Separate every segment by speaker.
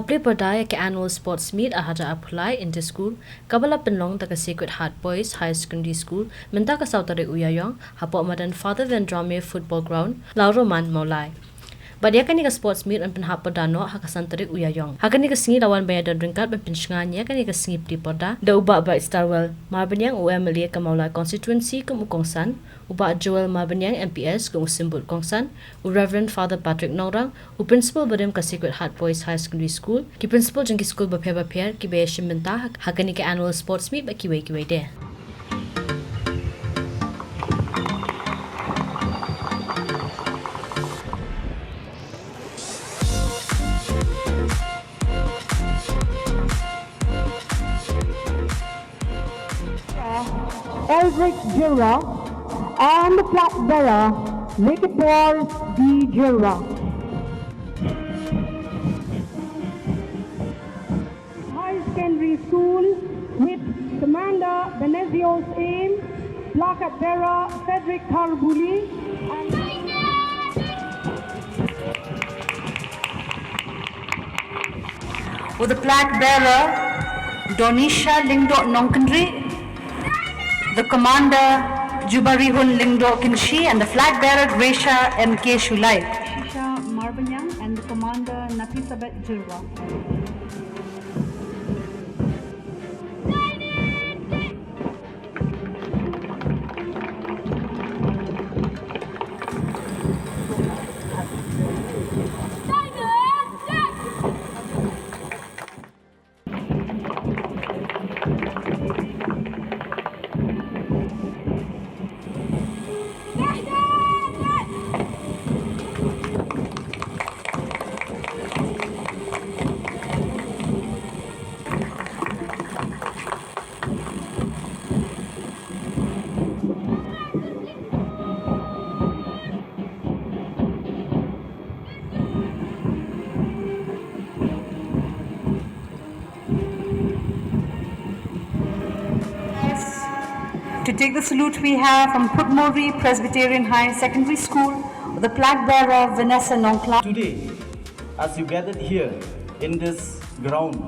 Speaker 1: Pyrda ke annual sports meet ahaja Plie in the school. Kabala penlong taka Sacred Heart Boys High Secondary School. Menta ka Sautare Uyayong. Hapo madan Father Van Drame Football Ground. Lauroman Maulai. Badia kani ka sports meet an penhapo dano hakasantare Uyayong. Hakani ka singi lawan bayadan ringkat penshnganya kani ka singi Pyrda. Da uba ba Starwell. Marbanyang UMLA ka Maulai constituency ka Mukongsan. Uba Joel Marbanyang MPS ka Usimbut Kongsan. Reverend Father Patrick Nongrang. Principal badem ka Sacred Heart Boys High Secondary School. Ki principal jeng ki school bapher ki bayashim menta hakani ka annual sports meet ba kiway de.
Speaker 2: Eldrick Jira and the flag bearer, Nicopolis D. Jira. High Secondary School with Commander Benezios Aim, plaque bearer Cedric Karbuli, and
Speaker 3: with the flag bearer Donisha Lingdo Nonkandri, the commander Jubarihun Lingdo Kinshi, and the flag bearer Gracia M.K. Shulai.
Speaker 4: Shisha Marbanyang and the commander Nafisabet Jirwa.
Speaker 3: To take the salute we have from Putmori Presbyterian High Secondary School, the flag bearer Vanessa Nonkla.
Speaker 5: Today, as you gathered here in this ground,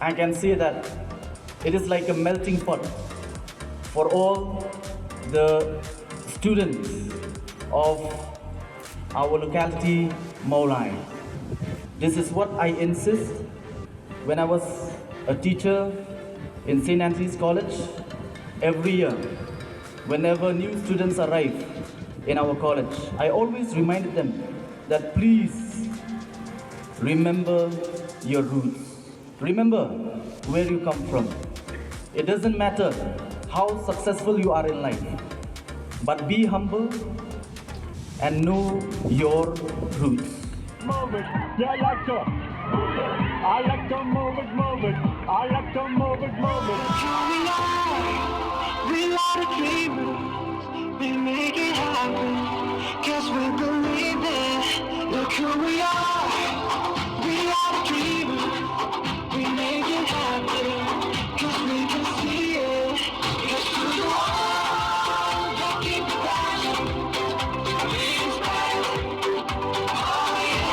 Speaker 5: I can say that it is like a melting pot for all the students of our locality, Maulai. This is what I insist when I was a teacher in St. Anthony's College. Every year, whenever new students arrive in our college, I always reminded them that please remember your roots. Remember where you come from. It doesn't matter how successful you are in life, but be humble and know your roots.
Speaker 6: Move it, yeah, I like to move it, I like to move it.
Speaker 7: We are the dreamers, we make it happen, cause we believe it. Look who we are the dreamers, we make it happen, cause we can see it. Cause to the one that keep the passion, we inspire. Oh yeah.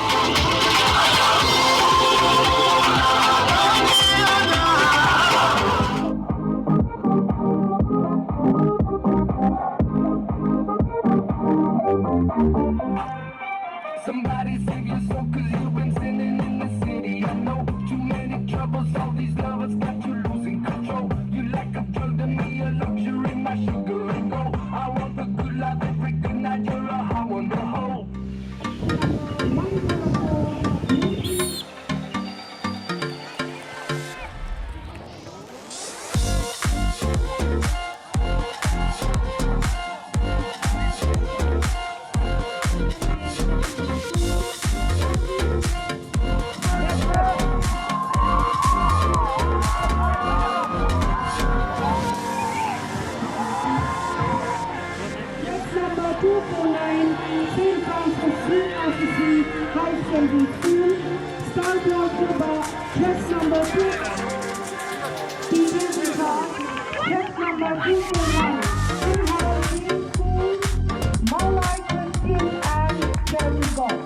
Speaker 6: Somebody save your soul, cause you've been sinning in the city. I know too many troubles, all these lovers got you losing control. You like a drug to me, a luxury, my sugar and gold. I want the good life every good night, you're a high on the whole.
Speaker 2: number 249, St. Francis High Secondary School, Star Block dress number 2, Stephen dress number 241, St. Howard School, Maulai Christian and Cherry Golf.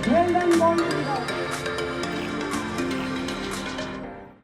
Speaker 2: Well done, boys.